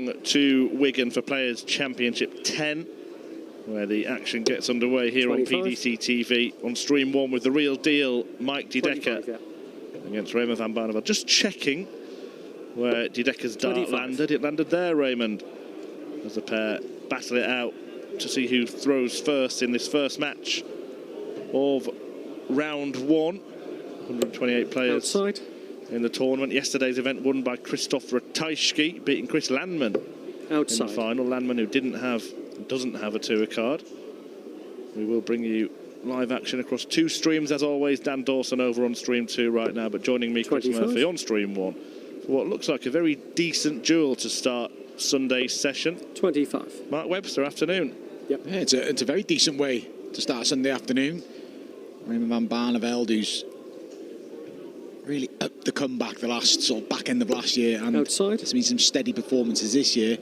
along to Wigan for Players Championship 10, where the action gets underway here 25. On PDC TV on Stream 1 with the real deal Mike De Decker against Raymond Van Barneveld. Just checking where De Decker's dart landed. It landed there, Raymond, as the pair battle it out to see who throws first in this first match of round 1. 128 players outside in the tournament. Yesterday's event won by Krzysztof Ratajski, beating Chris Landman outside in the final. Landman, who doesn't have a tour card. We will bring you live action across 2 streams as always. Dan Dawson over on Stream 2 right now, but joining me, Chris Murphy, on Stream 1 for what looks like a very decent duel to start Sunday's session. 25. Mark Webster, afternoon. Yep. Yeah, it's a very decent way to start Sunday afternoon. Raymond Van Barneveld, who's really upped the comeback the last sort of back end of last year, and outside there's been some steady performances this year.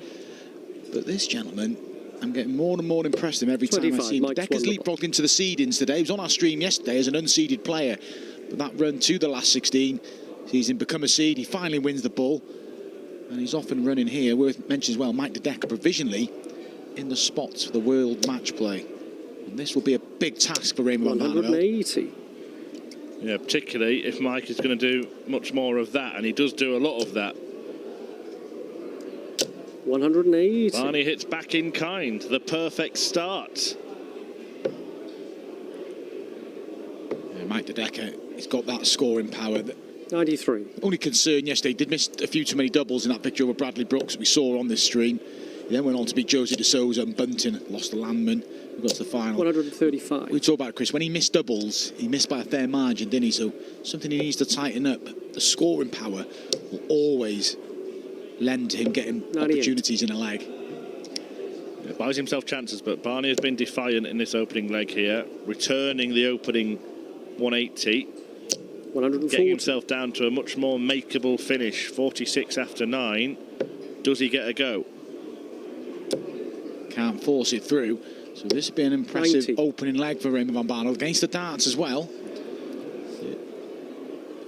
But this gentleman, I'm getting more and more impressed with him every time I see him. Decker's leapfrogged into the seedings today. He was on our stream yesterday as an unseeded player, but that run to the last 16 sees him become a seed. He finally wins the ball, and he's off and running here. Worth mentioning as well, Mike De Decker provisionally in the spots for the World Match Play. And this will be a big task for Raymond Van Barneveld. 180. Yeah, particularly if Mike is going to do much more of that, and he does do a lot of that. 180. Barney hits back in kind. The perfect start. Yeah, Mike De Decker, he's got that scoring power. 93. Only concern yesterday, did miss a few too many doubles in that picture over Bradley Brooks that we saw on this stream. He then went on to beat Josie De Souza and Bunting, lost to Landman. We got to the final. 135. We talk about Chris, when he missed doubles, he missed by a fair margin, didn't he? So something he needs to tighten up. The scoring power will always lend to him getting 98 opportunities in a leg. Yeah, buys himself chances, but Barney has been defiant in this opening leg here, returning the opening 180. 140. Getting himself down to a much more makeable finish. 46 after 9. Does he get a go? Can't force it through. So this would be an impressive 90. opening leg for Raymond Van Barneveld against the darts as well.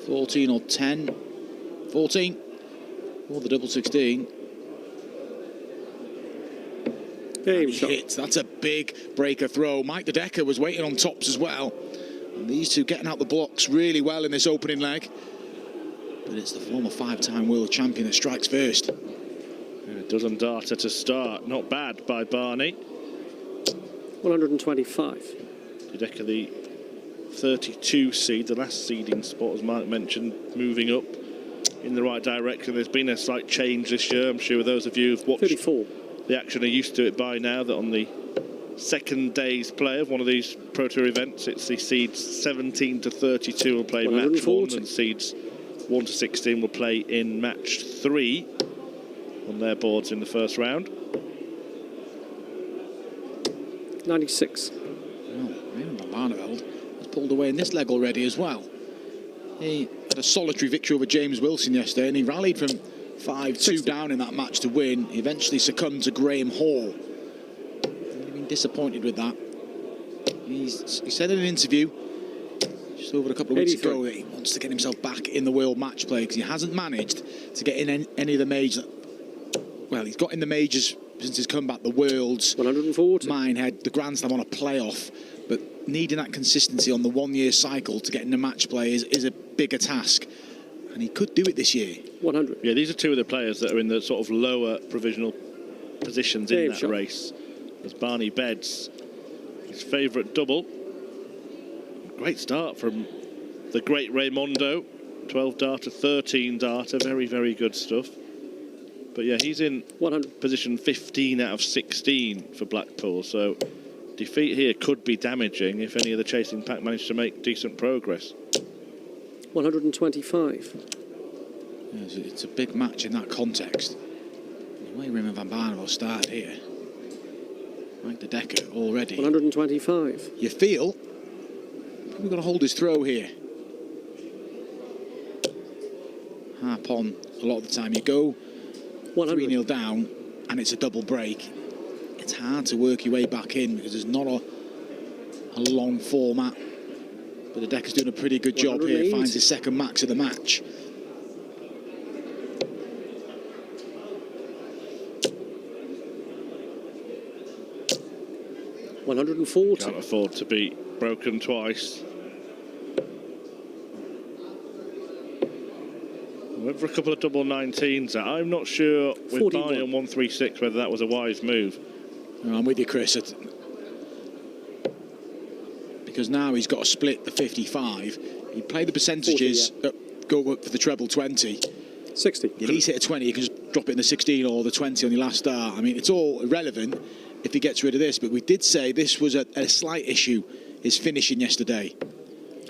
14 or 10. 14. Or the double 16. Game shot. Hits. That's a big breaker throw. Mike De Decker was waiting on tops as well. And these two getting out the blocks really well in this opening leg. But it's the former 5-time world champion that strikes first. A dozen darter to start. Not bad by Barney. 125. De Decker, the 32 seed, the last seeding spot, as Mark mentioned, moving up in the right direction. There's been a slight change this year. I'm sure those of you who've watched 34. The action are used to it by now, that on the second day's play of one of these Pro Tour events, it's the seeds 17 to 32 will play match 1, and seeds 1 to 16 will play in match 3 on their boards in the first round. 96. Well, Raymond Van Barneveld has pulled away in this leg already as well. He had a solitary victory over James Wilson yesterday, and he rallied from 5-2 down in that match to win. He eventually succumbed to Graham Hall. He's been disappointed with that. He said in an interview just over a couple of weeks ago that he wants to get himself back in the World Match Play, because he hasn't managed to get in any of the majors. Well, he's got in the majors since his comeback, the Worlds, 140, Minehead, the Grand Slam on a playoff, but needing that consistency on the 1-year cycle to get in the match play is a bigger task, and he could do it this year. 100. Yeah, these are two of the players that are in the sort of lower provisional positions in that race, as Barney beds his favourite double. Great start from the great Raymondo. 12 darter, 13 darter, very, very good stuff. But yeah, he's in 100. Position 15 out of 16 for Blackpool, so defeat here could be damaging if any of the chasing pack manage to make decent progress. 125. Yeah, it's a big match in that context. The way Raymond Van Barneveld started here. Mike De Decker already. 125. You feel we've got to hold his throw here. Harp on a lot of the time. You go 3-0 down and it's a double break. It's hard to work your way back in because there's not a long format. But De Decker's doing a pretty good job here. Finds his second max of the match. 140. Can't afford to be broken twice. Went for a couple of double 19s. I'm not sure with 41. Barney on 136 whether that was a wise move. No, I'm with you, Chris. Because now he's got to split the 55. You play the percentages, 40, go up for the treble 20. 60. You at least hit a 20, you can just drop it in the 16 or the 20 on your last start. I mean, it's all irrelevant if he gets rid of this, but we did say this was a slight issue, his finishing yesterday,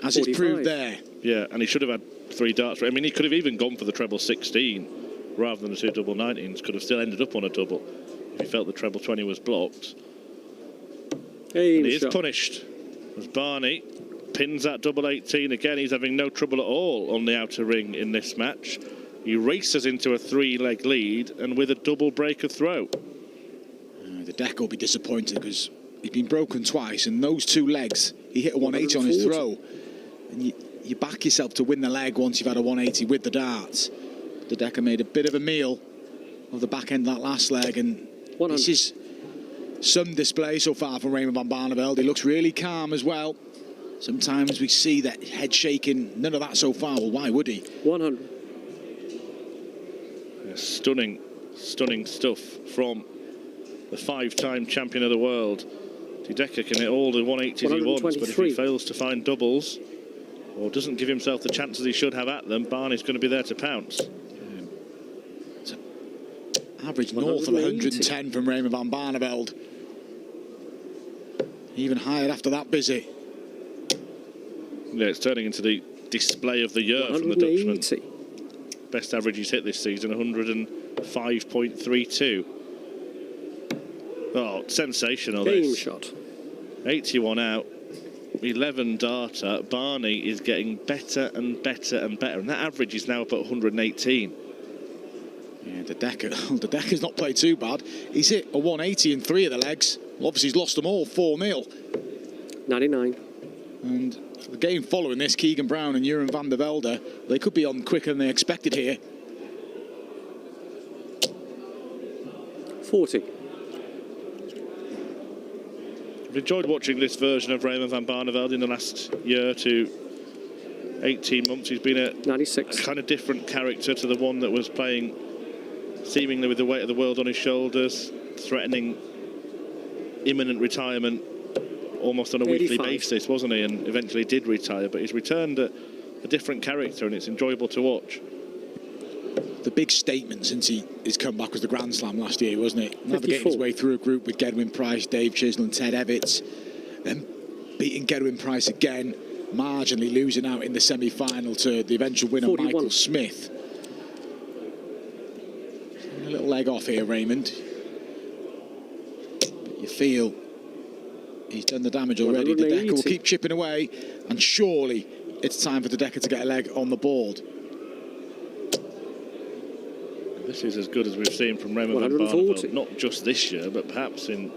as 45. it's proved there. Yeah, and he should have had 3 darts. I mean, he could have even gone for the treble 16 rather than the 2 double 19s. Could have still ended up on a double if he felt the treble 20 was blocked. Aim And he is shot. punished as Barney pins that double 18 again. He's having no trouble at all on the outer ring in this match. He races into a 3-leg lead and with a double break of throw. The deck will be disappointed because he's been broken twice, and those 2 legs, he hit a 180 on his throw. And you back yourself to win the leg once you've had a 180 with the darts. The Decker made a bit of a meal of the back end of that last leg, and 100. this is some display so far from Raymond Van Barneveld. He looks really calm as well. Sometimes we see that head shaking. None of that so far. Well, why would he? 100. Yeah, stunning stuff from the 5-time champion of the world. Decker can hit all the 180s he wants, but if he fails to find doubles or doesn't give himself the chances he should have at them, Barney's going to be there to pounce. Average north of 110 from Raymond Van Barneveld. Even higher after that visit. Yeah, it's turning into the display of the year from the Dutchman. Best average he's hit this season, 105.32. Oh, sensational Game this. shot. 81 out, 11 darter. Barney is getting better and better and better, and that average is now up at 118. Yeah, the Decker's not played too bad. He's hit a 180 in 3 of the legs. Well, obviously, he's lost them all 4-0. 99. And the game following this, Keegan Brown and Jeroen van der Velde, they could be on quicker than they expected here. 40. I've enjoyed watching this version of Raymond Van Barneveld in the last year to 18 months. He's been a 96. kind of different character to the one that was playing seemingly with the weight of the world on his shoulders, threatening imminent retirement almost on a 85. weekly basis, wasn't he? And eventually did retire, but he's returned a different character, and it's enjoyable to watch. The big statement since his comeback was the Grand Slam last year, wasn't it? Navigating his way through a group with Gedwin Price, Dave Chisnell and Ted Evitts, then beating Gedwin Price again, marginally losing out in the semi-final to the eventual winner 41. Michael Smith. A little leg off here, Raymond. But you feel he's done the damage already. The Decker will keep chipping away, and surely it's time for the Decker to get a leg on the board. This is as good as we've seen from Raymond Van Barneveld, not just this year, but perhaps in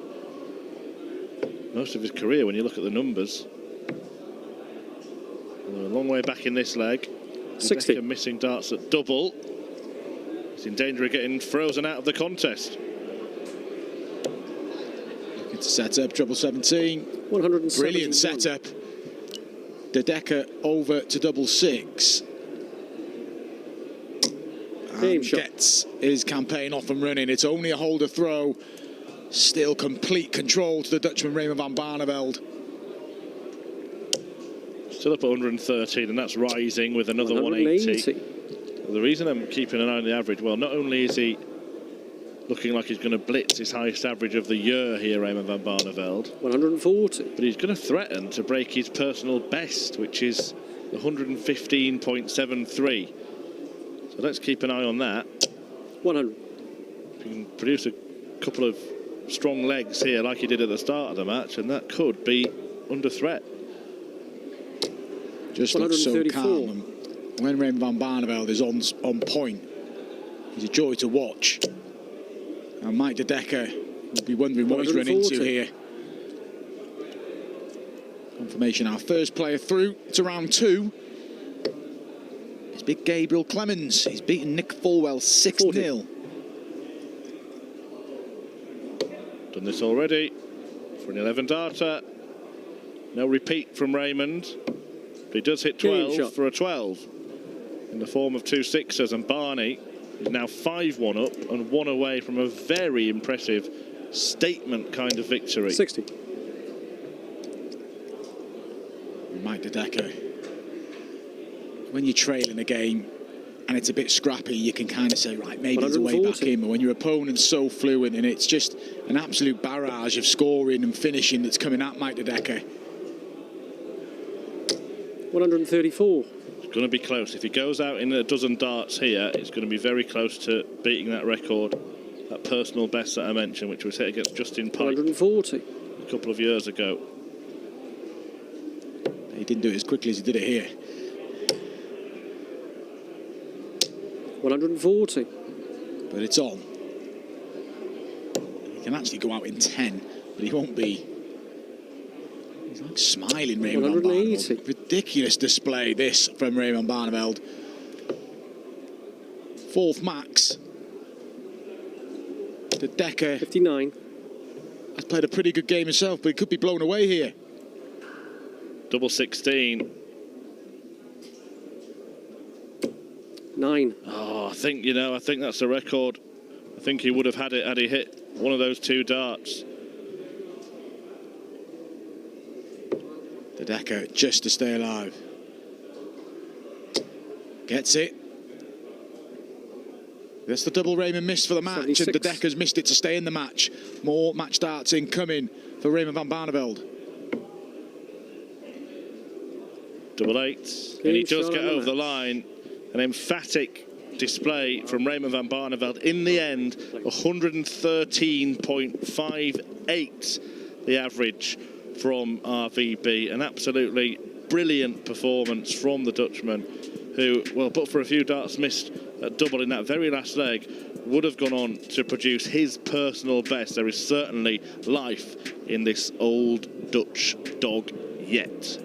most of his career when you look at the numbers. They're a long way back in this leg. 60. Missing darts at double. He's in danger of getting frozen out of the contest. Looking to set up treble 17. 171. Brilliant setup. The Decker over to double 6. And gets his campaign off and running. It's only a holder throw. Still complete control to the Dutchman Raymond Van Barneveld. Still up at 113, and that's rising with another 180. The reason I'm keeping an eye on the average, well, not only is he looking like he's going to blitz his highest average of the year here, Raymond Van Barneveld, 140. but he's going to threaten to break his personal best, which is 115.73. So let's keep an eye on that. 100. If he can produce a couple of strong legs here like he did at the start of the match, and that could be under threat. Just looks so calm. And when Raymond Van Barneveld is on point, he's a joy to watch. And Mike De Decker will be wondering what he's run into here. Confirmation, our first player through to round 2. It's big Gabriel Clemens. He's beaten Nick Fulwell 6-0. Done this already. For an 11-darter. No repeat from Raymond. But he does hit 12 for a 12. In the form of 2 sixers, and Barney is now 5-1 up and 1 away from a very impressive statement kind of victory. 60. Mike Dedecker. When you're trailing a game and it's a bit scrappy, you can kind of say, right, maybe there's a way back in. But when your opponent's so fluent and it's just an absolute barrage of scoring and finishing that's coming at Mike Dedecker. 134. It's going to be close. If he goes out in a dozen darts here, it's going to be very close to beating that record, that personal best that I mentioned, which was hit against Justin Pipe 140. a couple of years ago. He didn't do it as quickly as he did it here. 140. But it's on. He can actually go out in 10, but he won't be. He's like smiling, Raymond Van Barneveld. Ridiculous display, this, from Raymond Van Barneveld. 4th max. Dedecker 59. has played a pretty good game himself, but he could be blown away here. Double 16. 9. Oh, I think that's a record. I think he would have had it had he hit one of those 2 darts. Dedecker just to stay alive. Gets it. That's the double Raymond missed for the match, 76. and Dedecker's missed it to stay in the match. More match darts incoming for Raymond Van Barneveld. Double 8. And he does get over the line. An emphatic display from Raymond Van Barneveld. In the end, 113.58, the average from RVB. An absolutely brilliant performance from the Dutchman, who, well, but for a few darts missed at double in that very last leg, would have gone on to produce his personal best. There is certainly life in this old Dutch dog yet.